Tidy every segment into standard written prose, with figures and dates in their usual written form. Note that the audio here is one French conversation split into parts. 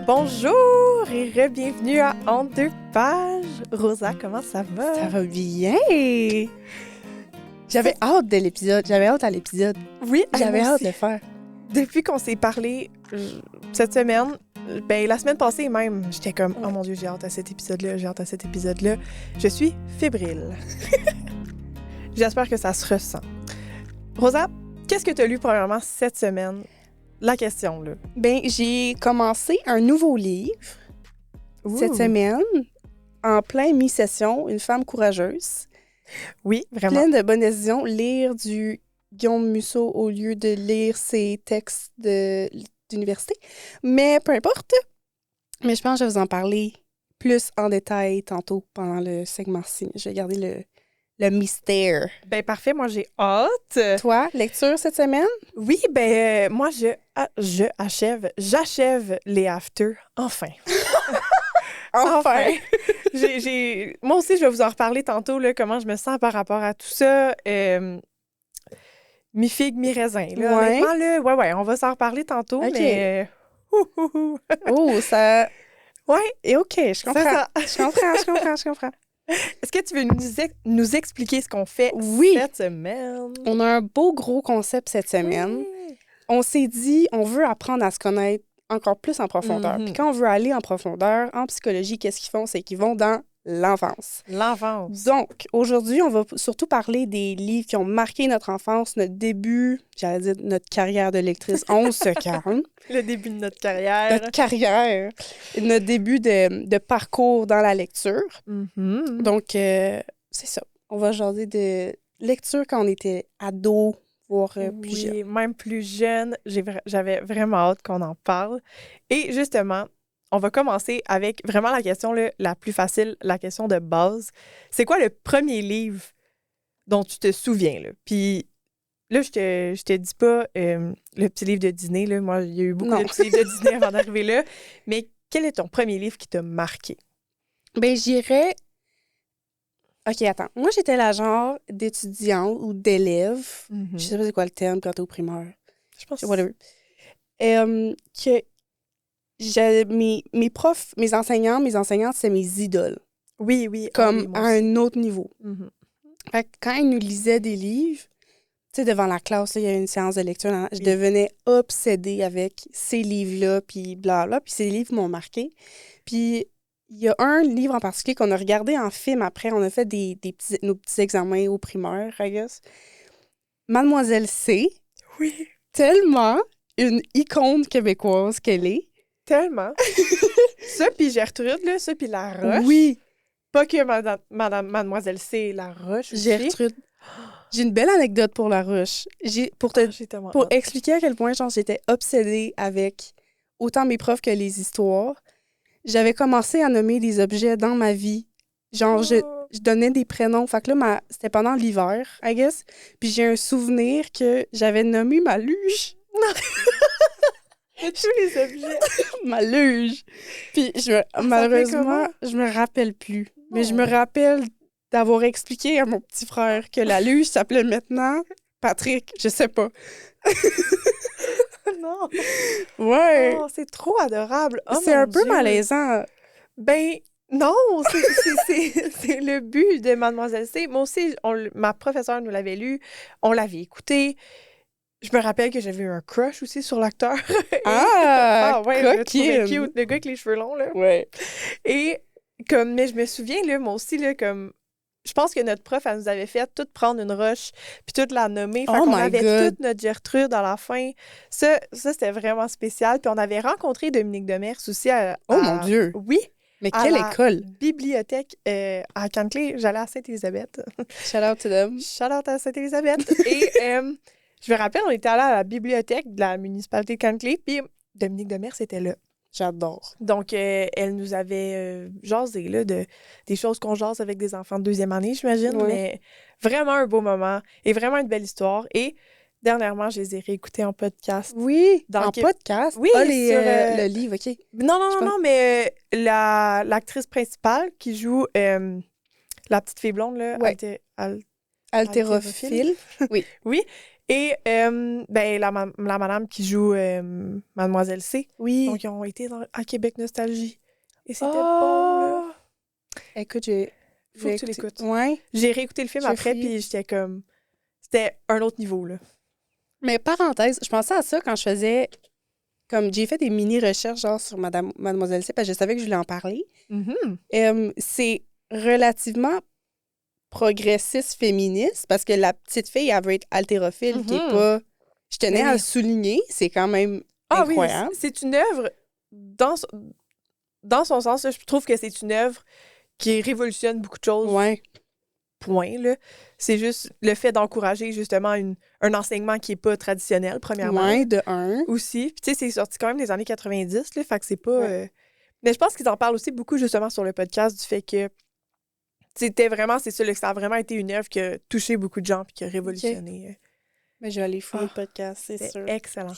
Bonjour et re-bienvenue à En deux pages. Rosa, comment ça va? Ça va bien! J'avais hâte de l'épisode. J'avais hâte à l'épisode. Oui, J'avais moi hâte aussi. de le faire. Depuis qu'on s'est parlé cette semaine, la semaine passée même, j'étais comme, oh mon Dieu, j'ai hâte à cet épisode-là, j'ai hâte à cet épisode-là. Je suis fébrile. J'espère que ça se ressent. Rosa, qu'est-ce que tu as lu premièrement cette semaine? La question, là. Ben, j'ai commencé un nouveau livre cette semaine, en plein mi-session, Une femme courageuse. Oui, vraiment. Pleine de bonnes décisions. Lire du Guillaume Musso au lieu de lire ses textes d'université. Mais peu importe. Mais je pense que je vais vous en parler plus en détail tantôt pendant le segment-ci. Je vais garder le mystère. Ben parfait, moi j'ai hâte. Toi, lecture cette semaine? Oui, moi j'achève les After, enfin. Enfin! Moi aussi, je vais vous en reparler tantôt, là, comment je me sens par rapport à tout ça. Mi-figue, mi-raisin. Là, Ouais. honnêtement, là, ouais, on va s'en reparler tantôt, OK. mais... Oh, ça... Ouais, Et OK, je comprends. Je comprends. Est-ce que tu veux nous expliquer ce qu'on fait Oui. cette semaine? On a un beau gros concept cette semaine. Oui. On s'est dit, on veut apprendre à se connaître encore plus en profondeur. Puis quand on veut aller en profondeur, en psychologie, qu'est-ce qu'ils font? C'est qu'ils vont dans l'enfance. L'enfance. Donc, aujourd'hui, on va surtout parler des livres qui ont marqué notre enfance, notre début, j'allais dire notre carrière de lectrice. On se calme. Le début de notre carrière. Notre carrière. Notre début de parcours dans la lecture. Mm-hmm. Donc, c'est ça. On va jaser de lecture quand on était ado, voire plus jeune. Oui, même plus jeune. J'avais vraiment hâte qu'on en parle. Et justement, on va commencer avec vraiment la question là, la plus facile, la question de base. C'est quoi le premier livre dont tu te souviens? Là? Puis là, je te dis pas le petit livre de dîner. Là. Moi, il y a eu beaucoup de petits livres de dîner avant d'arriver là. Mais quel est ton premier livre qui t'a marqué? Ben, j'irais... OK, attends. Moi, j'étais la genre d'étudiante ou d'élève. Je sais pas c'est quoi le terme quand t'es au primaire. Je pense whatever. Que mes profs, mes enseignantes, c'est mes idoles. Oui, oui. Comme à un autre niveau. Mm-hmm. Fait que quand ils nous lisaient des livres, tu sais, devant la classe, là, il y avait une séance de lecture, je devenais obsédée avec ces livres-là, puis blablabla. Puis ces livres m'ont marqué. Puis il y a un livre en particulier qu'on a regardé en film après. On a fait nos petits examens au primaire, I guess. Mademoiselle C. Oui. Tellement une icône québécoise qu'elle est. Tellement. Ça, puis Gertrude, là, ça, puis La Roche. Oui. Pas que Mademoiselle C. La Roche aussi. Gertrude. J'ai une belle anecdote pour La Roche. Pour expliquer à quel point genre, j'étais obsédée avec autant mes profs que les histoires. J'avais commencé à nommer des objets dans ma vie. Genre, je donnais des prénoms. Fait que là, c'était pendant l'hiver, I guess. Puis j'ai un souvenir que j'avais nommé ma luge. Tous les objets. Ma luge. Puis malheureusement, je me rappelle plus. Mais je me rappelle d'avoir expliqué à mon petit frère que la luge s'appelait maintenant Patrick. Je sais pas. Non. Ouais. Oh, c'est trop adorable. Oh, c'est un peu malaisant. Ben, non, c'est le but de Mademoiselle C. Moi aussi, ma professeure nous l'avait lu, on l'avait écouté. Je me rappelle que j'avais eu un crush aussi sur l'acteur. Ouais, je le trouvais cute, le gars avec les cheveux longs, là. Ouais. Et mais je me souviens, là, moi aussi, là, comme... Je pense que notre prof, elle nous avait fait toute prendre une roche puis toute la nommer. Fait qu'on avait toute notre Gertrude à la fin. Ça, c'était vraiment spécial. Puis on avait rencontré Dominique Demers aussi Oh mon Dieu! Oui! Mais quelle école! Bibliothèque à Caneclé. J'allais à Sainte-Élisabeth. Shout out to them. Shout out à Sainte-Élisabeth. Et je me rappelle, on était allés à la bibliothèque de la municipalité de Caneclé. Puis Dominique Demers était là. J'adore. Donc, elle nous avait jasé là, des choses qu'on jase avec des enfants de deuxième année, j'imagine. Ouais. Mais vraiment un beau moment et vraiment une belle histoire. Et dernièrement, je les ai réécoutés en podcast. Oui, podcast? Oui, le livre, OK. Non, mais l'actrice principale qui joue la petite fille blonde, là, ouais. haltérophile. Oui. Oui. Et la madame qui joue Mademoiselle C. Oui. Donc, ils ont été à Québec Nostalgie. Et c'était bon, là. Écoute, faut que tu l'écoutes. Ouais. J'ai réécouté le film après, puis j'étais comme... C'était un autre niveau, là. Mais parenthèse, je pensais à ça quand je faisais... Comme j'ai fait des mini-recherches genre sur Mademoiselle C, parce que je savais que je voulais en parler. C'est relativement progressiste féministe, parce que la petite fille, elle veut être haltérophile, qui est pas... Je tenais à le souligner, c'est quand même incroyable. Oui, c'est une œuvre, dans son sens, là, je trouve que c'est une œuvre qui révolutionne beaucoup de choses. Ouais. Point, là. C'est juste le fait d'encourager, justement, un enseignement qui n'est pas traditionnel, premièrement. Ouais, de un. Aussi. Puis, tu sais, c'est sorti quand même des années 90, là, fait que c'est pas... Mais je pense qu'ils en parlent aussi beaucoup, justement, sur le podcast, du fait que c'était vraiment, c'est ça, que ça a vraiment été une œuvre qui a touché beaucoup de gens puis qui a révolutionné. Mais je vais aller fouiller le podcast, c'est sûr. Excellent.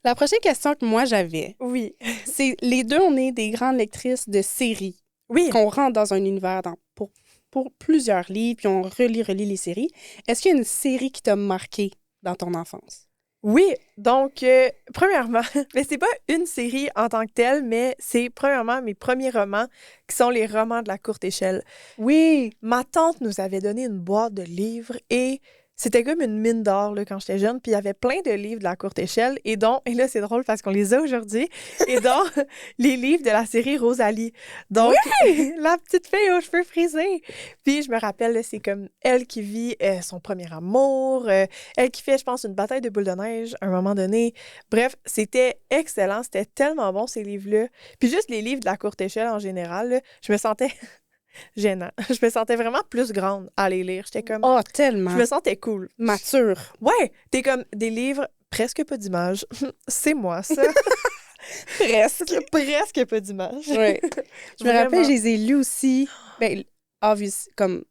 La prochaine question que moi j'avais, oui, c'est les deux, on est des grandes lectrices de séries. Oui. Qu'on rentre dans un univers pour plusieurs livres, puis on relit les séries. Est-ce qu'il y a une série qui t'a marqué dans ton enfance? Oui, donc, premièrement, mais c'est pas une série en tant que telle, mais c'est premièrement mes premiers romans, qui sont les romans de la courte échelle. Oui! Ma tante nous avait donné une boîte de livres et c'était comme une mine d'or là, quand j'étais jeune, puis il y avait plein de livres de la courte échelle, et là, c'est drôle parce qu'on les a aujourd'hui, et donc, les livres de la série Rosalie. Donc, la petite fille aux cheveux frisés. Puis je me rappelle, là, c'est comme elle qui vit son premier amour, elle qui fait, je pense, une bataille de boules de neige à un moment donné. Bref, c'était excellent, c'était tellement bon, ces livres-là. Puis juste les livres de la courte échelle en général, là, je me sentais... gênant. Je me sentais vraiment plus grande à les lire. J'étais comme... Oh, tellement! Je me sentais cool. Mature. Ouais! T'es comme des livres presque pas d'images. C'est moi, ça. Presque pas d'images. Ouais. Je me rappelle, je les ai lus aussi. Ben, obvious, comme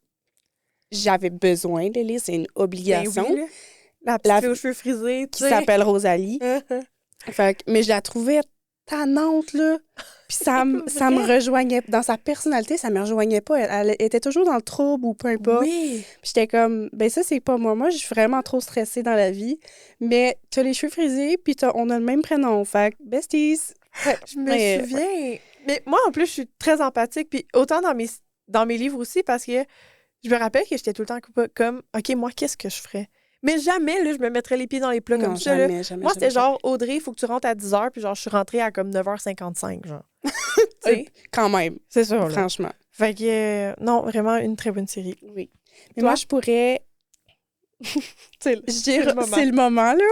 j'avais besoin de les lire, c'est une obligation. Ben oui, la petite fille aux cheveux frisés, qui s'appelle Rosalie. Mais je la trouvais tannante, là. Puis ça me rejoignait. Dans sa personnalité, ça me rejoignait pas. Elle était toujours dans le trouble ou peu importe. Oui. Puis j'étais comme, ben ça, c'est pas moi. Moi, je suis vraiment trop stressée dans la vie. Mais t'as les cheveux frisés, puis on a le même prénom. Fait que, besties. Je me souviens. Mais moi, en plus, je suis très empathique. Puis autant dans mes livres aussi, parce que je me rappelle que j'étais tout le temps comme, OK, moi, qu'est-ce que je ferais? Mais jamais, là, je me mettrais les pieds dans les plats comme ça. Jamais, moi, c'était genre, Audrey, il faut que tu rentres à 10h, puis genre, je suis rentrée à comme 9h55, genre. Quand même. C'est ça, franchement. Fait que, non, vraiment une très bonne série. Oui. Mais moi, je pourrais... c'est le moment, là.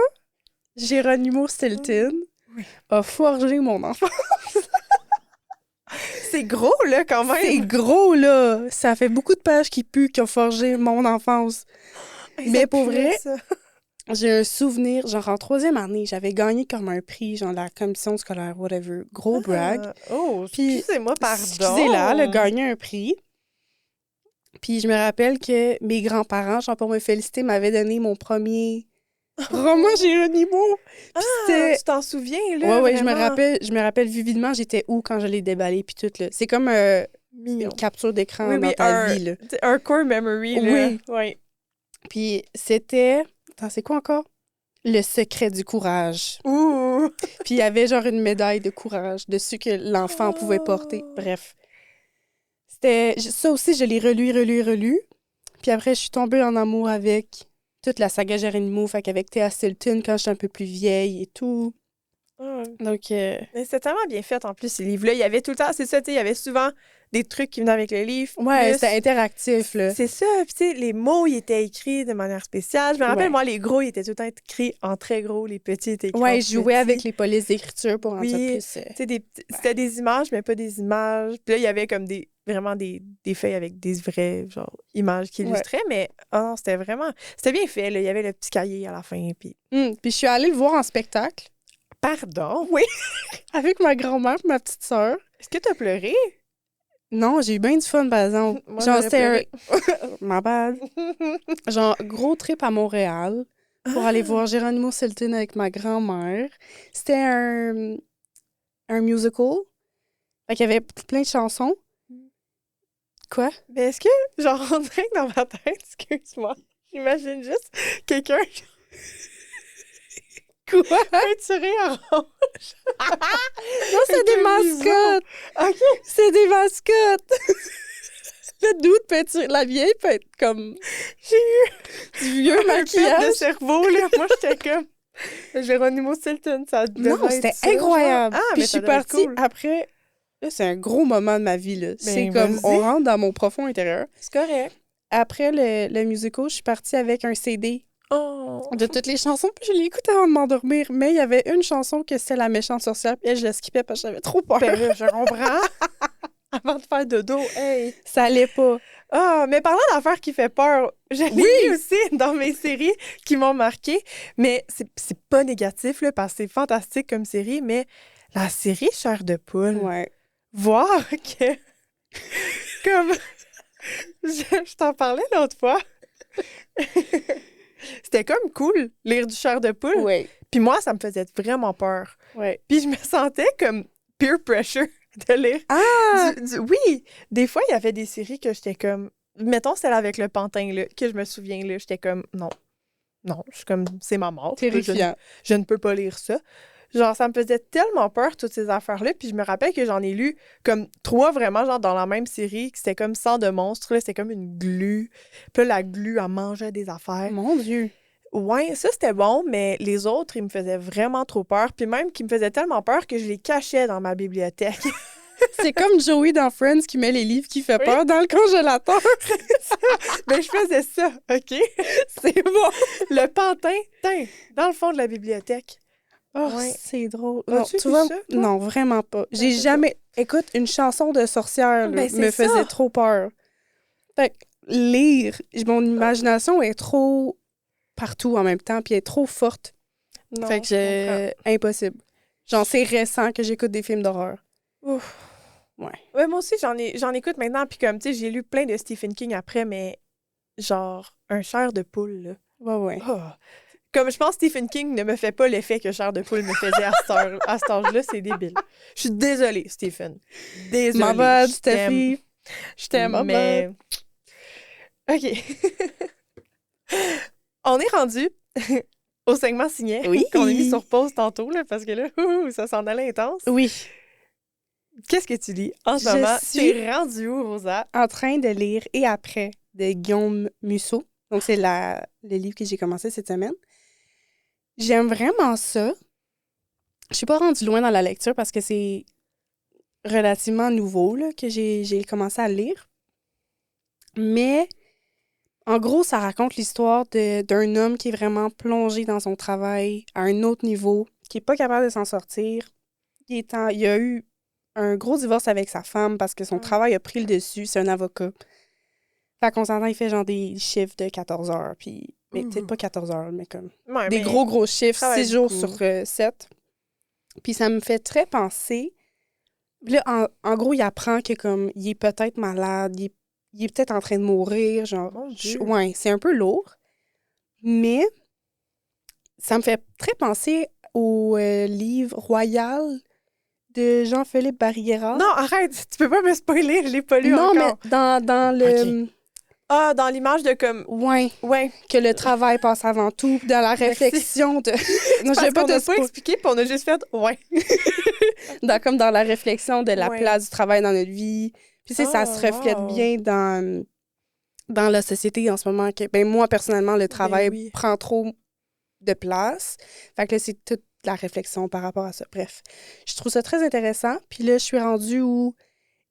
Geronimo Stilton a forgé mon enfance. C'est gros, là, quand même. C'est gros, là. Ça fait beaucoup de pages qui puent qui ont forgé mon enfance. Mais pour vrai, j'ai un souvenir, genre en 3e année, j'avais gagné comme un prix, genre la commission scolaire, whatever, gros brag. Oh, excusez-moi, pardon. Excusez-la, elle a gagné un prix. Puis je me rappelle que mes grands-parents, genre pour me féliciter, m'avaient donné mon premier roman Geronimo. Tu t'en souviens, là? Ouais, je me rappelle vividement, j'étais où quand je l'ai déballé, puis tout, là. C'est comme une capture d'écran dans ta vie, là. Un core memory, là. Oui. Puis c'était... Attends, c'est quoi encore? Le secret du courage. Ouh! Puis il y avait genre une médaille de courage dessus que l'enfant pouvait porter. Bref. C'était... Ça aussi, je l'ai relu. Puis après, je suis tombée en amour avec toute la saga Geronimo, fait qu'avec Thea Stilton quand j'étais un peu plus vieille et tout. Donc... Mais c'était tellement bien fait, en plus, ces livres-là. Il y avait tout le temps... C'est ça, tu sais, il y avait souvent des trucs qui venaient avec le livre. Ouais, c'était interactif, là. C'est ça. Puis, tu sais, les mots, ils étaient écrits de manière spéciale. Je me rappelle, moi, les gros, ils étaient tout le temps écrits en très gros. Les petits étaient écrits en je jouais avec les polices d'écriture pour en dire plus. Tu sais, c'était des images, mais pas des images. Puis là, il y avait comme vraiment des feuilles avec des vraies, genre, images qui illustraient. Mais, non, c'était vraiment... C'était bien fait, là. Il y avait le petit cahier à la fin, puis... Puis je suis allée le voir en spectacle. Pardon? Oui. Avec ma grand-mère et ma petite sœur. Est-ce que t'as pleuré? Non, j'ai eu bien du fun, par exemple. Moi, genre, c'était ma bad. Genre, gros trip à Montréal pour aller voir Geronimo Stilton avec ma grand-mère. C'était un musical. Fait qu'il y avait plein de chansons. Quoi? Mais est-ce que, genre, on dirait que dans ma tête, excuse-moi, J'imagine juste quelqu'un Quoi? peinturé en rouge. Non, c'est des mascottes! OK. C'est des mascottes! Le doute peinture... La vieille peut être comme... J'ai eu du vieux un maquillage. pet de cerveau, là. Moi, j'étais comme... Geronimo Stilton, ça devait Non, être c'était ça, incroyable. genre. Ah, puis mais je ça suis devait être partie cool. après... Là, c'est un gros moment de ma vie, là. C'est Ben, comme, vas-y. on rentre dans mon profond intérieur. C'est correct. Après le musical, je suis partie avec un CD Oh. de toutes les chansons, puis je l'ai écouté avant de m'endormir. Mais il y avait une chanson que c'était La méchante sorcière, puis elle, je la skippais parce que j'avais trop peur. Ben là, je comprends. Avant de faire dodo, hey. Ça allait pas. Ah, mais parlant d'affaires qui fait peur, j'en ai mis aussi dans mes séries qui m'ont marqué. Mais c'est pas négatif, là, parce que c'est fantastique comme série, mais la série Chair de poule, Ouais. voir que... comme... je t'en parlais l'autre fois. C'était comme cool, lire du Chair de poule. Ouais. Puis moi, ça me faisait vraiment peur. Ouais. Puis je me sentais comme peer pressure de lire. Ah! Oui! Des fois, il y avait des séries que j'étais comme... Mettons celle avec le pantin, là, que je me souviens, là, j'étais comme... Non, je suis comme... C'est ma mort. Terrifiant. Je ne peux pas lire ça. Genre, ça me faisait tellement peur, toutes ces affaires-là. Puis je me rappelle que j'en ai lu comme 3 vraiment, genre, dans la même série, que c'était comme Sang de monstre, là, c'était comme une glu. Puis là, la glu, elle mangeait des affaires. Mon Dieu! Ouais, ça, c'était bon, mais les autres, ils me faisaient vraiment trop peur. Puis même qu'ils me faisaient tellement peur que je les cachais dans ma bibliothèque. C'est comme Joey dans Friends qui met les livres qui fait peur dans le congélateur. Ben, je faisais ça, OK? C'est bon! Le pantin, dans le fond de la bibliothèque. Oh, Ouais. c'est drôle. Non, As-tu tu vu vois, ça, toi? non, vraiment pas. J'ai c'est jamais... Écoute, une chanson de sorcière là, Ben, c'est me ça. faisait trop peur. Fait que lire, mon imagination est trop partout en même temps, puis elle est trop forte. Non, Fait que je impossible. Genre, c'est récent que j'écoute des films d'horreur. Ouf. Ouais. Ouais, moi aussi, j'en écoute maintenant. Puis comme, tu sais, j'ai lu plein de Stephen King après, mais genre, un Chair de poule, là. Ouais. Oh. Comme je pense que Stephen King ne me fait pas l'effet que Chair de poule me faisait à cet âge-là, c'est débile. Je suis désolée, Stephen. Désolée. Ma bad, Je t'aime. Steffi. Je t'aime, mais... OK. On est rendu au segment signet Oui. qu'on a mis sur pause tantôt, là, parce que là, ça s'en allait intense. Oui. Qu'est-ce que tu lis en ce Je moment? suis- T'es rendu où, Rosa? En train de lire « Et après » de Guillaume Musso. Donc, c'est le livre que j'ai commencé cette semaine. J'aime vraiment ça. Je suis pas rendue loin dans la lecture parce que c'est relativement nouveau là, que j'ai commencé à le lire. Mais, en gros, ça raconte l'histoire d'un homme qui est vraiment plongé dans son travail à un autre niveau, qui est pas capable de s'en sortir. Il a eu un gros divorce avec sa femme parce que son travail a pris le dessus. C'est un avocat. Fait qu'on s'entend, il fait genre des chiffres de 14 heures, puis... Mais peut-être pas 14 heures, mais comme... Ouais, des mais- gros chiffres, travaille 6 jours beaucoup. sur 7. Puis ça me fait très penser... Là, en gros, il apprend que comme il est peut-être malade, il est peut-être en train de mourir, genre... Mon Dieu. Ouais, c'est un peu lourd. Mais ça me fait très penser au livre Royal de Jean-Philippe Barriera. Non, arrête! Tu peux pas me spoiler, je l'ai pas lu non, encore. mais dans le... Ah, dans l'image de comme... Ouais, Ouais. que le travail passe avant tout, puis dans la réflexion de... non, je vais pas qu'on te a pas spoiler. expliqué, puis on a juste fait « ouais Comme dans la réflexion de la Ouais. place du travail dans notre vie. Puis, tu sais, ça Ah, se reflète wow. bien dans la société en ce moment. Que, ben, moi, personnellement, le travail oui. prend trop de place. Fait que là, c'est toute la réflexion par rapport à ça. Bref, je trouve ça très intéressant. Puis là, je suis rendue où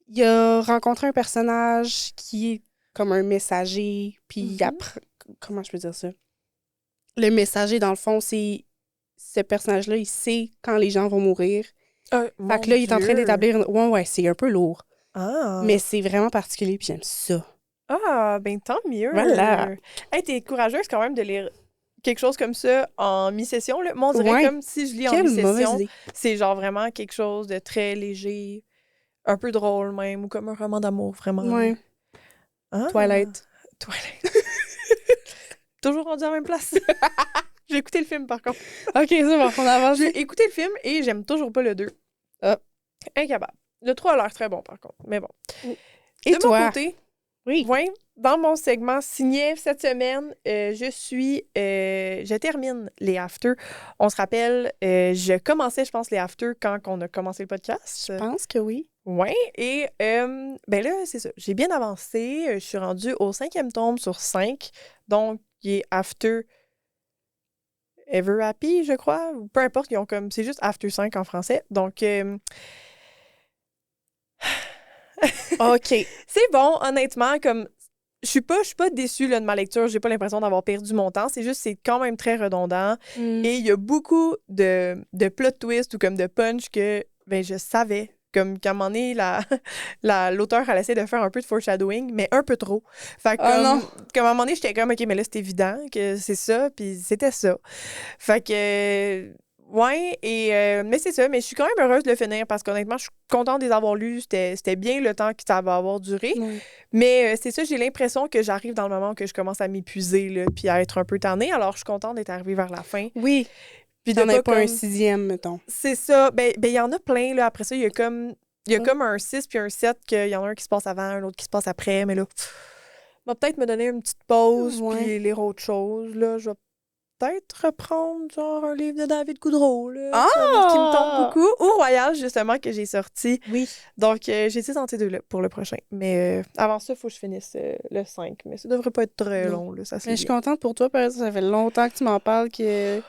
il a rencontré un personnage qui est comme un messager. Puis il apprend... Comment je peux dire ça? Le messager, dans le fond, c'est... Ce personnage-là, il sait quand les gens vont mourir. ». Fait que là, il est en train d'établir... Ouais, c'est un peu lourd. Ah. Mais c'est vraiment particulier, puis j'aime ça. Ah, ben tant mieux. Voilà. Hey, t'es courageuse quand même de lire quelque chose comme ça en mi-session. Là. Moi, on dirait Ouais. comme si je lis en Quelle mauvaise mi-session, idée. c'est genre vraiment quelque chose de très léger, un peu drôle même, ou comme un roman d'amour, vraiment. Ouais. Ah. Twilight. Toujours rendu à la même place. J'ai écouté le film, par contre. OK, c'est bon, on avance. J'ai écouté le film et j'aime toujours pas le 2. Ah. Incapable. Le 3 a l'air très bon, par contre. Mais bon. Et de toi? mon côté, Oui. ouais, dans mon segment signé cette semaine, je termine les after. On se rappelle, je commençais, je pense, les after quand on a commencé le podcast. Je pense que oui. Oui, et ben là, c'est ça. J'ai bien avancé. Je suis rendue au 5e tome sur 5. Donc, il est after Ever Happy, je crois. Ou peu importe, ils ont comme. C'est juste after 5 en français. Donc, OK. c'est bon, honnêtement, comme. Je suis pas déçue là, de ma lecture. J'ai pas l'impression d'avoir perdu mon temps. C'est juste c'est quand même très redondant. Et il y a beaucoup de plot twists ou comme de punch que ben, je savais. Comme qu'à un moment donné, l'auteur, elle essaie de faire un peu de foreshadowing, mais un peu trop. Fait que comme à un moment donné, j'étais comme, OK, mais là, c'est évident que c'est ça, puis c'était ça. Fait que... Ouais, mais c'est ça. Mais je suis quand même heureuse de le finir parce qu'honnêtement, je suis contente de les avoir lus. C'était bien le temps que ça va avoir duré. Mais c'est ça, j'ai l'impression que j'arrive dans le moment que je commence à m'épuiser là, puis à être un peu tannée. Alors, je suis contente d'être arrivée vers la fin. Oui. Puis t'en as pas un 6e, mettons. C'est ça. Ben, il y en a plein, là. Après ça, il y a comme un 6 puis un 7 qu'il y en a un qui se passe avant, un autre qui se passe après. Mais là, va peut-être me donner une petite pause puis lire autre chose, là. Je vais peut-être reprendre, genre, un livre de David Goudreau, là, qui me tente beaucoup. Ou Royal, justement, que j'ai sorti. Oui. Donc, j'hésite entre ces deux-là pour le prochain. Mais avant ça, il faut que je finisse le 5. Mais ça devrait pas être très long, là. Ça, mais je suis contente pour toi, parce que ça fait longtemps que tu m'en parles que...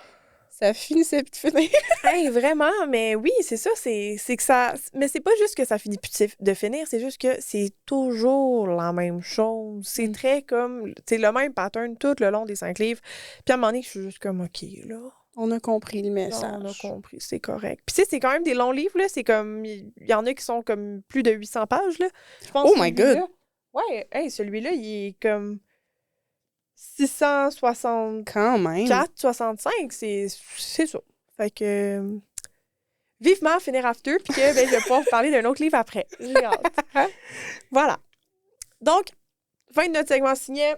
Ça finissait plus de finir. Hey, vraiment, mais oui, c'est ça. C'est que ça. Mais c'est pas juste que ça finit plus de finir, c'est juste que c'est toujours la même chose. C'est très comme. C'est le même pattern tout le long des 5 livres. Puis à un moment donné, je suis juste comme, OK, là. On a compris le message. On a compris, c'est correct. Puis tu sais, c'est quand même des longs livres, là. C'est comme. Il y en a qui sont comme plus de 800 pages, là. Je pense oh my God! Ouais, hey, celui-là, il est comme. 664, quand même. 65, c'est ça. Fait que vivement finir after, puis que ben, je vais pouvoir vous parler d'un autre livre après. J'ai hâte. Voilà. Donc, fin de notre segment signé.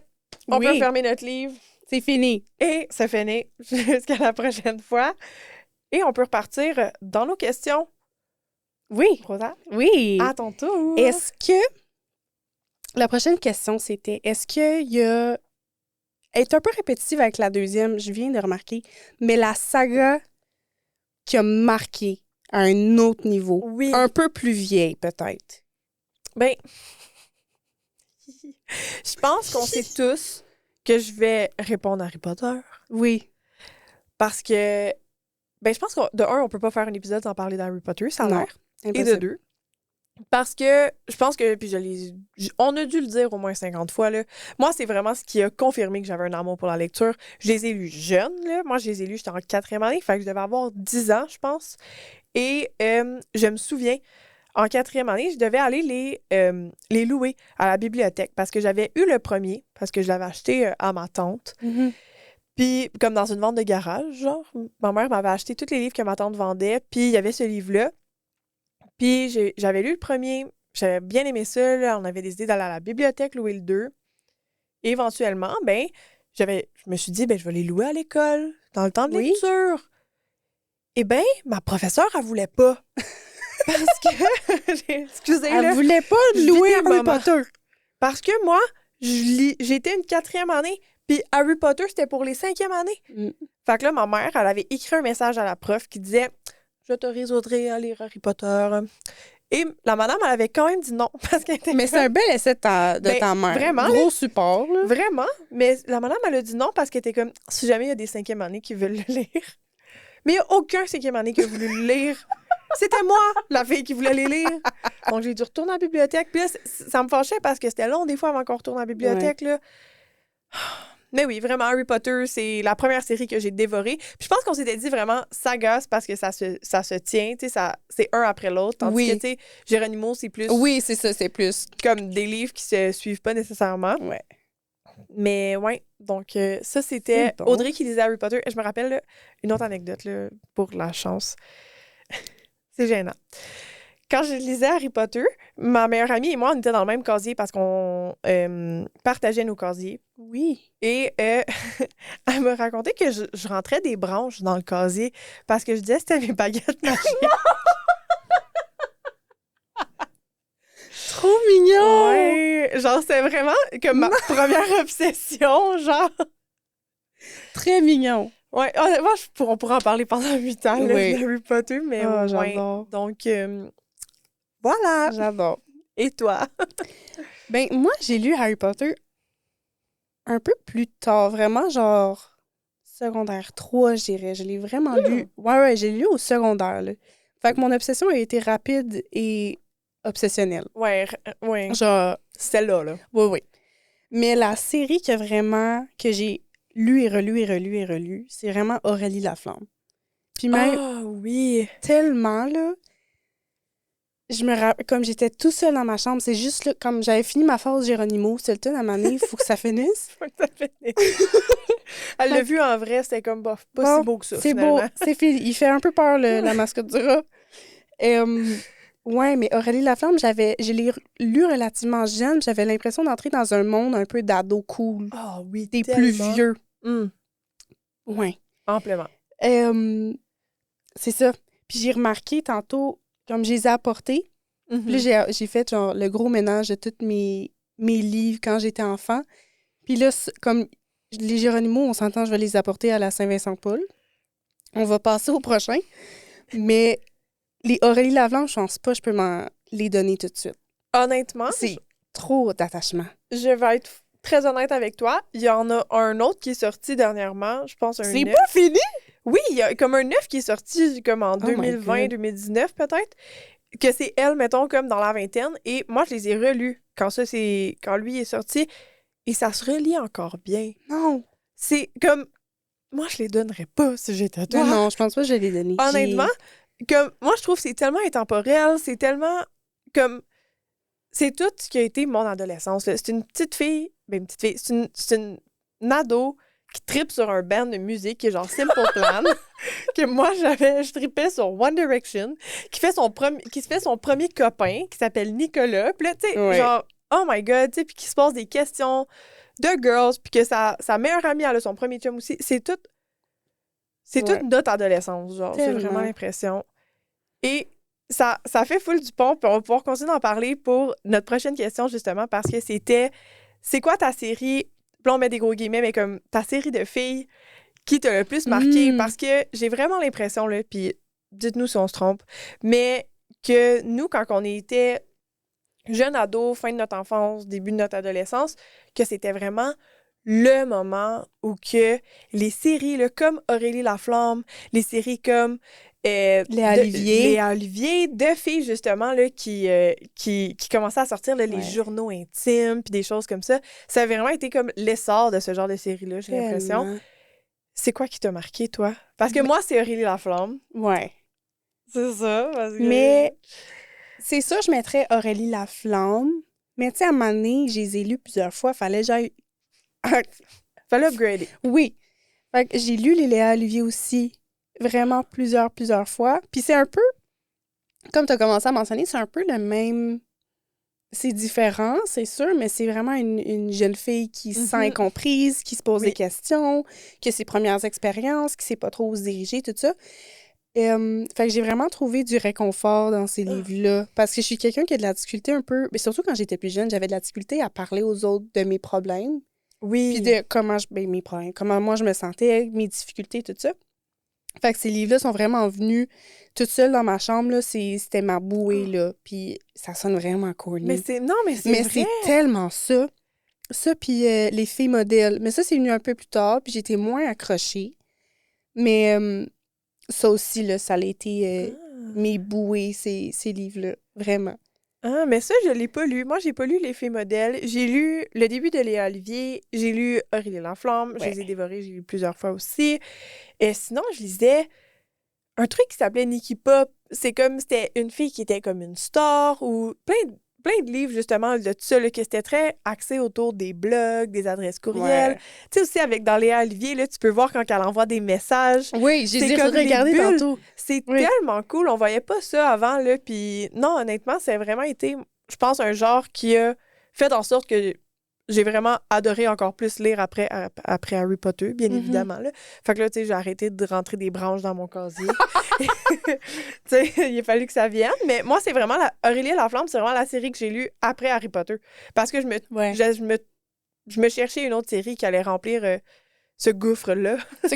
On peut fermer notre livre. C'est fini. Et c'est fini. Jusqu'à la prochaine fois. Et on peut repartir dans nos questions. Oui. Rosa? Oui. À ton tour. Est-ce que... La prochaine question, c'était, est-ce qu'il y a... Elle est un peu répétitive avec la deuxième, je viens de remarquer, mais la saga qui a marqué à un autre niveau, un peu plus vieille peut-être. Ben, je pense qu'on sait tous que je vais répondre à Harry Potter. Oui. Parce que, ben, je pense que de un, on peut pas faire un épisode sans parler d'Harry Potter, ça a l'air. Et de deux, parce que je pense que, puis on a dû le dire au moins 50 fois, là. Moi, c'est vraiment ce qui a confirmé que j'avais un amour pour la lecture. Je les ai lus jeunes, là. Moi, je les ai lus, j'étais en 4e année, fait que je devais avoir 10 ans, je pense. Et je me souviens, en 4e année, je devais aller les louer à la bibliothèque parce que j'avais eu le premier, parce que je l'avais acheté à ma tante. Mm-hmm. Puis, comme dans une vente de garage, genre, ma mère m'avait acheté tous les livres que ma tante vendait, puis il y avait ce livre-là. Puis j'avais lu le premier, j'avais bien aimé ça, là, on avait décidé d'aller à la bibliothèque louer le 2. Et éventuellement, ben, je me suis dit, ben, je vais les louer à l'école, dans le temps de lecture. Eh bien, ma professeure, elle voulait pas. Parce que, excusez-le. Elle voulait pas louer Harry Potter. Parce que moi, j'étais une 4e année, puis Harry Potter, c'était pour les 5e années. Fait que là, ma mère, elle avait écrit un message à la prof qui disait... J'autorise Audrey à lire Harry Potter. Et la madame, elle avait quand même dit non. Parce qu'elle était mais c'est un bel essai de ta mère. Vraiment. Gros support. Là. Vraiment. Mais la madame, elle a dit non parce qu'elle était comme, si jamais il y a des 5e années qui veulent le lire. Mais il n'y a aucun 5e année qui a voulu le lire. C'était moi, la fille qui voulait les lire. Donc, j'ai dû retourner à la bibliothèque. Puis là, ça me fâchait parce que c'était long des fois avant qu'on retourne à la bibliothèque. Là. Mais oui, vraiment, Harry Potter, c'est la première série que j'ai dévorée. Puis je pense qu'on s'était dit vraiment, ça gosse parce que ça se tient, tu sais, c'est un après l'autre. Tandis que, tu sais, Geronimo, c'est plus... Oui, c'est ça, c'est plus... Comme des livres qui se suivent pas nécessairement. Ouais. Mais ouais, donc ça, c'était bon. Audrey qui lisait Harry Potter. Et je me rappelle là, une autre anecdote là, pour la chance. C'est gênant. Quand je lisais Harry Potter, ma meilleure amie et moi, on était dans le même casier parce qu'on partageait nos casiers. Oui. Et elle me racontait que je rentrais des branches dans le casier parce que je disais que c'était mes baguettes magiques. Trop mignon! Ouais, genre, c'était vraiment comme ma première obsession, genre. Très mignon. Ouais, honnêtement, on pourra en parler pendant 8 ans, là, Oui. de Harry Potter, mais Oh, ouais. j'adore. Donc, voilà. J'adore. Et toi? Ben, moi, j'ai lu Harry Potter un peu plus tard, vraiment, genre secondaire 3, je dirais. Je l'ai vraiment lu. Ouais, j'ai lu au secondaire, là. Fait que mon obsession a été rapide et obsessionnelle. Ouais. Genre, C'était là. oui. Mais la série que j'ai lu et relu, c'est vraiment Aurélie Laflamme. Puis même, oui! tellement, là, comme j'étais tout seul dans ma chambre, c'est juste là, comme j'avais fini ma phase Géronimo, c'est le temps à un moment donné, il faut que ça finisse. Faut que ça finisse. Elle l'a vu en vrai, c'était comme pas si beau que ça, c'est finalement. beau, c'est fini. Il fait un peu peur, la mascotte du rat. Ouais, mais Aurélie Laflamme, je l'ai lu relativement jeune, j'avais l'impression d'entrer dans un monde un peu d'ado cool. Ah oui, des tellement. plus vieux. Ouais. Amplement. C'est ça. Puis j'ai remarqué tantôt, comme je les ai apportés, puis là, j'ai fait genre le gros ménage de tous mes livres quand j'étais enfant. Puis là, comme les Géronimo, on s'entend, je vais les apporter à la Saint-Vincent-Paul. On va passer au prochain. Mais les Aurélie Laflamme, je pense pas je peux m'en les donner tout de suite. Honnêtement, c'est trop d'attachement. Je vais être très honnête avec toi. Il y en a un autre qui est sorti dernièrement, je pense un 9. C'est pas fini? Oui, il y a comme un 9 qui est sorti comme en 2020-2019 peut-être, que c'est elle, mettons, comme dans la vingtaine. Et moi, je les ai relus quand lui est sorti. Et ça se relit encore bien. Non. C'est comme... Moi, je les donnerais pas si j'étais toi. Non, je pense pas que je vais les donner. Honnêtement, comme moi, je trouve que c'est tellement intemporel, c'est tellement comme... C'est tout ce qui a été mon adolescence. Là. C'est une petite fille, c'est une ado qui trippe sur un band de musique qui est genre Simple Plan, que moi, je trippais sur One Direction, qui se fait son premier copain, qui s'appelle Nicolas. Puis là, tu sais, genre, oh my God, tu sais, puis qui se pose des questions de girls, puis que sa meilleure amie, elle a son premier chum aussi. C'est toute notre adolescence, genre. J'ai vraiment l'impression. Et ça fait full du pont, puis on va pouvoir continuer d'en parler pour notre prochaine question, justement, parce que c'est quoi ta série, puis là, on met des gros guillemets, mais comme ta série de filles qui t'a le plus marqué? Parce que j'ai vraiment l'impression, là, puis dites-nous si on se trompe, mais que nous, quand on était jeunes ados, fin de notre enfance, début de notre adolescence, que c'était vraiment le moment où que les séries, là, comme Aurélie Laflamme, les séries comme Léa Olivier, de filles, justement, là, qui commençaient à sortir là, les journaux intimes puis des choses comme ça. Ça a vraiment été comme l'essor de ce genre de série-là, j'ai l'impression. C'est quoi qui t'a marqué, toi? Parce que moi, c'est Aurélie Laflamme. Ouais. C'est ça. Parce que... Mais c'est ça, je mettrais Aurélie Laflamme. Mais tu sais, à un moment donné, je les ai lus plusieurs fois. Fallait upgrader. Oui. Fait que j'ai lu les Léa Olivier aussi vraiment plusieurs fois. Puis c'est un peu, comme tu as commencé à mentionner, c'est un peu le même... C'est différent, c'est sûr, mais c'est vraiment une jeune fille qui se sent incomprise, qui se pose des questions, qui a ses premières expériences, qui sait pas trop où se diriger, tout ça. Fait que j'ai vraiment trouvé du réconfort dans ces livres-là. Parce que je suis quelqu'un qui a de la difficulté un peu... Mais surtout quand j'étais plus jeune, j'avais de la difficulté à parler aux autres de mes problèmes. Oui. Puis de mes problèmes, comment moi je me sentais, mes difficultés, tout ça. Fait que ces livres-là sont vraiment venus toute seule dans ma chambre, là, c'était ma bouée, là. Puis ça sonne vraiment corny. Mais c'est tellement ça. Ça, puis les filles modèles. Mais ça, c'est venu un peu plus tard, puis j'étais moins accrochée. Mais ça aussi, là, ça a été mes bouées, ces livres-là. Vraiment. Ah, mais ça, je l'ai pas lu. Moi, j'ai pas lu Les filles modèles. J'ai lu le début de Léa Olivier. J'ai lu Aurélie Laflamme. Je les ai dévorés. J'ai lu plusieurs fois aussi. Et sinon, je lisais un truc qui s'appelait Nikki Pop. C'était une fille qui était comme une star ou plein de livres, justement, de tout ça, là, que c'était très axé autour des blogs, des adresses courriels. Tu sais, aussi, dans Léa Olivier, là, tu peux voir quand elle envoie des messages. Oui, j'ai regardé tantôt. C'est tellement cool. On voyait pas ça avant, là. Puis non, honnêtement, c'est vraiment été, je pense, un genre qui a fait en sorte que j'ai vraiment adoré encore plus lire après Harry Potter, bien évidemment. Là. Fait que là, tu sais, j'ai arrêté de rentrer des branches dans mon casier. Tu sais, il a fallu que ça vienne. Mais moi, c'est vraiment Aurélie et la Flamme, c'est vraiment la série que j'ai lue après Harry Potter. Parce que je me cherchais une autre série qui allait remplir ce gouffre-là. Ce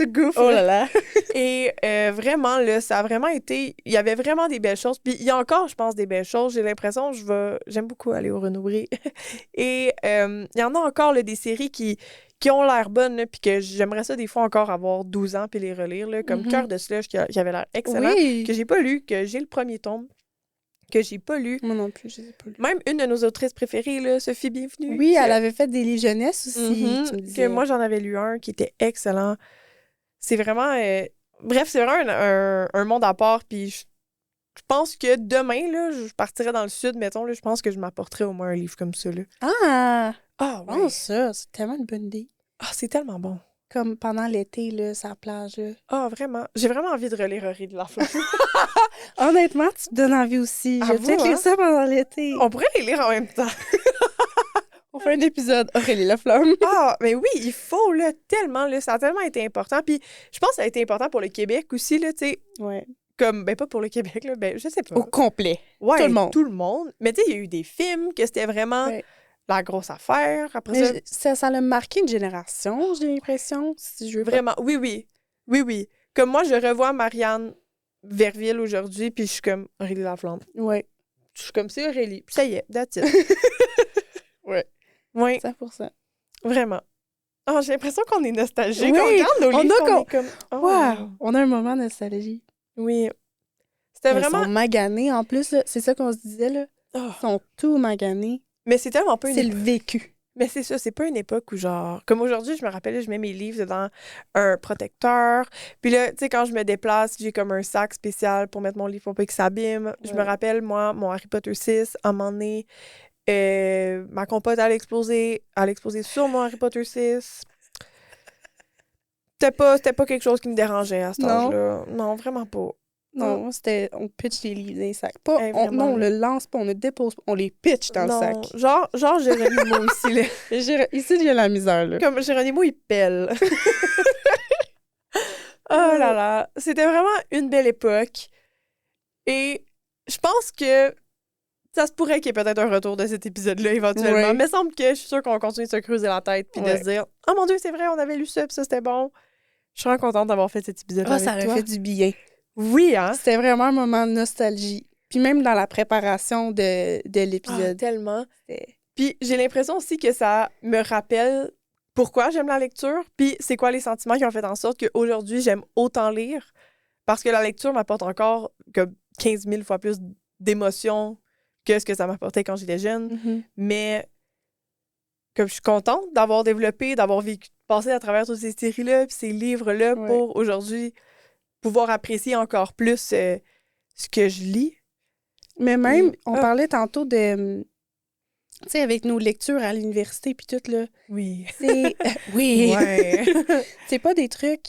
gouffre. Oh là là. Et vraiment, là, ça a vraiment été... Il y avait vraiment des belles choses. Puis il y a encore, je pense, des belles choses. J'ai l'impression j'aime beaucoup aller au Renaud-Bré. Et il y en a encore, là, des séries qui ont l'air bonnes, là, puis que j'aimerais ça, des fois, encore avoir 12 ans puis les relire, là, comme Cœur de Slush, qui avait l'air excellent, que j'ai pas lu, que j'ai le premier tome, que j'ai pas lu. Moi non plus, je les ai pas lus. Même une de nos autrices préférées, là, Sophie Bienvenue. Oui, elle avait fait des livres jeunesse aussi, tu me disais. Que moi, j'en avais lu un qui était excellent. C'est vraiment... Bref, c'est vraiment un monde à part, puis je pense que demain, là, je partirais dans le sud, mettons, là, je pense que je m'apporterais au moins un livre comme ça, là. Ah, ouais. Ça, c'est tellement une bonne idée. Ah, c'est tellement bon. Comme pendant l'été, là, sur la plage. Ah, vraiment. J'ai vraiment envie de relire Aurélie de la Flamme. Honnêtement, tu me donnes envie aussi. Je vais peut-être lire ça pendant l'été. On pourrait les lire en même temps. On fait un épisode Aurélie la Flamme. Ah, mais oui, il faut, là, tellement, là, ça a tellement été important. Puis je pense que ça a été important pour le Québec aussi, là, tu sais. Ouais. Comme, ben pas pour le Québec, là, ben je sais pas. Au complet. Ouais, tout le monde. Tout le monde. Mais tu sais, il y a eu des films que c'était vraiment la grosse affaire. Après ça a marqué une génération, j'ai l'impression, si je veux vraiment, oui. Comme moi, je revois Marianne Verville aujourd'hui, puis je suis comme Aurélie Laflamme. Ouais. Je suis comme, c'est Aurélie. Puis ça y est, that's it. Ouais. Oui. 100%. Vraiment. Oh, j'ai l'impression qu'on est nostalgique. Oui, on regarde nos livres, on est comme... Oh. Wow, on a un moment de nostalgie. Oui. C'était vraiment... Ils sont maganés, en plus, là. C'est ça qu'on se disait, là. Oh. Ils sont tout maganés. Mais c'est tellement pas une C'est le vécu. Mais c'est ça, c'est pas une époque où genre... Comme aujourd'hui, je me rappelle, je mets mes livres dans un protecteur. Puis là, tu sais, quand je me déplace, j'ai comme un sac spécial pour mettre mon livre pour pas qu'il s'abîme. Ouais. Je me rappelle, moi, mon Harry Potter 6, à un moment donné, ma compote allait exploser sur mon Harry Potter 6. C'était pas quelque chose qui me dérangeait à cet âge-là. Non, vraiment pas. Non, c'était... On pitch les livres dans les sacs. Non, on le lance pas, on le dépose pas, on les pitch dans le sac. Genre Géronimo ici, là. Ici, il y a la misère, là. Comme Géronimo, il pèle. Oh là là. C'était vraiment une belle époque. Et je pense que ça se pourrait qu'il y ait peut-être un retour de cet épisode-là éventuellement. Ouais. Mais il semble que je suis sûre qu'on va continuer de se creuser la tête puis de se dire « Oh mon Dieu, c'est vrai, on avait lu ça puis ça, c'était bon. » Je suis vraiment contente d'avoir fait cet épisode-là avec toi. Ça a fait du bien. Oui, hein? C'était vraiment un moment de nostalgie. Puis même dans la préparation de l'épisode. Ah, tellement. Puis j'ai l'impression aussi que ça me rappelle pourquoi j'aime la lecture, puis c'est quoi les sentiments qui ont fait en sorte qu'aujourd'hui, j'aime autant lire. Parce que la lecture m'apporte encore comme 15 000 fois plus d'émotions que ce que ça m'apportait quand j'étais jeune. Mm-hmm. Mais comme je suis contente d'avoir développé, d'avoir vécu, passé à travers toutes ces séries-là, puis ces livres-là pour aujourd'hui pouvoir apprécier encore plus ce que je lis. Mais même, on parlait tantôt de... Tu sais, avec nos lectures à l'université puis tout, là. Oui. C'est... oui. Ouais. C'est pas des trucs...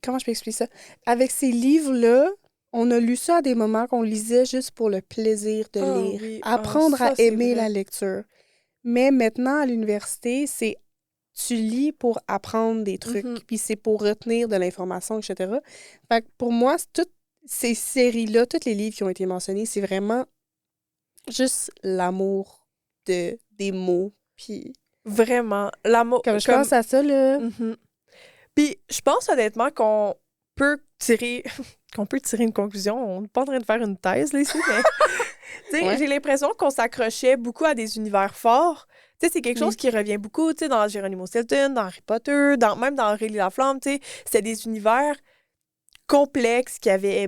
Comment je peux expliquer ça? Avec ces livres-là, on a lu ça à des moments qu'on lisait juste pour le plaisir de lire. Oui. Apprendre à aimer la lecture. Mais maintenant, à l'université, c'est... Tu lis pour apprendre des trucs, puis c'est pour retenir de l'information, etc. Fait que pour moi, toutes ces séries-là, tous les livres qui ont été mentionnés, c'est vraiment juste l'amour des mots, puis... Vraiment. L'amour... Comme je pense à ça, là... Puis je pense honnêtement qu'on peut tirer une conclusion. On n'est pas en train de faire une thèse, là, ici, mais... J'ai l'impression qu'on s'accrochait beaucoup à des univers forts. Tu sais, c'est quelque chose qui revient beaucoup, tu sais, dans Geronimo Stilton, dans Harry Potter, même dans Aurélie Laflamme, tu sais. C'était des univers complexes qui avaient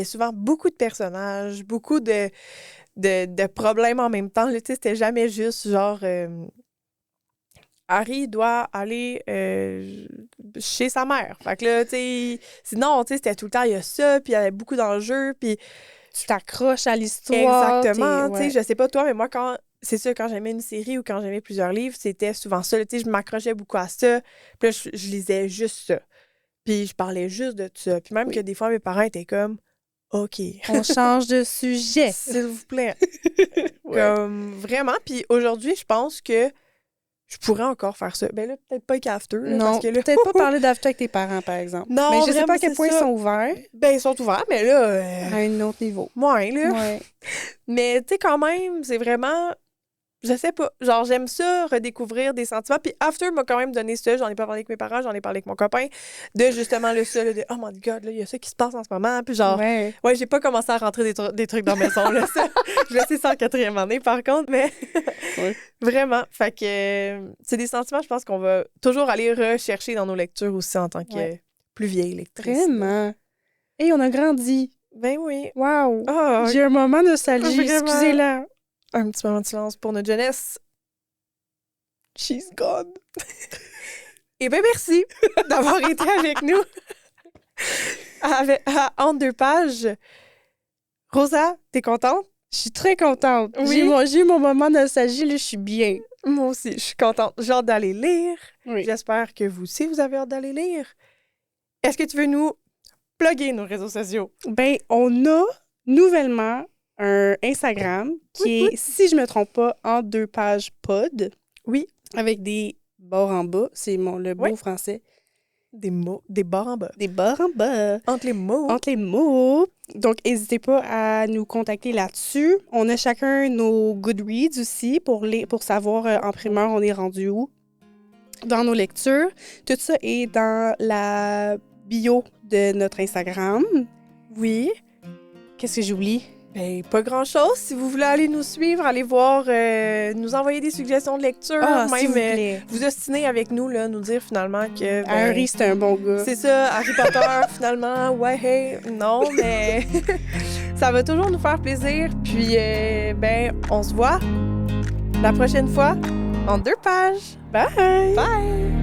souvent beaucoup de personnages, beaucoup de problèmes en même temps. Tu sais, c'était jamais juste genre... Harry doit aller chez sa mère. Fait que là, tu sais... Sinon, tu sais, c'était tout le temps, il y a ça, puis il y avait beaucoup d'enjeux, puis... Tu t'accroches à l'histoire. Exactement. Tu sais, je sais pas toi, mais moi, quand j'aimais une série ou quand j'aimais plusieurs livres, c'était souvent ça. Tu sais, je m'accrochais beaucoup à ça. Puis là, je lisais juste ça. Puis je parlais juste de ça. Puis même que des fois, mes parents étaient comme OK. On change de sujet. S'il vous plaît. Comme, vraiment. Puis aujourd'hui, je pense que je pourrais encore faire ça. Ben là, peut-être pas avec After. Là, Non, parce que là, peut-être pas parler d'After avec tes parents, par exemple. Non, mais je sais vraiment, pas à quel c'est point ça. ils sont ouverts. Ben, ils sont ouverts, mais là... À un autre niveau. Moins, là. Ouais. Mais, tu sais, quand même, c'est vraiment... Je sais pas. Genre, j'aime ça, redécouvrir des sentiments. Puis After m'a quand même donné ça. J'en ai pas parlé avec mes parents, j'en ai parlé avec mon copain. De justement le ça, là, de « Oh my God, là, il y a ça qui se passe en ce moment. » Puis genre, ouais, j'ai pas commencé à rentrer des trucs dans la maison, là. Ça, je vais essayer ça en 4e année, par contre, mais vraiment. Fait que c'est des sentiments, je pense, qu'on va toujours aller rechercher dans nos lectures aussi en tant que plus vieille lectrice. Vraiment. Et on a grandi. Ben oui. Wow. Oh, j'ai un moment de nostalgie. Excusez-la. Un petit moment de silence pour notre jeunesse. She's gone. Eh bien, merci d'avoir été avec nous en 2 pages. Rosa, t'es contente? Je suis très contente. Oui. J'ai eu mon moment de nostalgie, là, je suis bien. Moi aussi, je suis contente. J'ai hâte d'aller lire. Oui. J'espère que vous aussi, vous avez hâte d'aller lire. Est-ce que tu veux nous plugger nos réseaux sociaux? Ben, on a nouvellement un Instagram qui est, si je me trompe pas, en 2 pages pod. Oui. Avec des bords en bas. C'est le beau français. Des mots, des bords en bas. Des bords en bas. Entre les mots. Entre les mots. Donc, n'hésitez pas à nous contacter là-dessus. On a chacun nos Goodreads aussi pour savoir en primeur on est rendu où dans nos lectures. Tout ça est dans la bio de notre Instagram. Oui. Qu'est-ce que j'oublie? Ben, pas grand-chose. Si vous voulez aller nous suivre, allez voir, nous envoyer des suggestions de lecture, même vous ostiner avec nous, là, nous dire finalement que... Ben, Harry, c'est un bon gars. C'est ça, Harry Potter, finalement, non, mais ça va toujours nous faire plaisir. Puis, ben, on se voit la prochaine fois en 2 pages. Bye! Bye!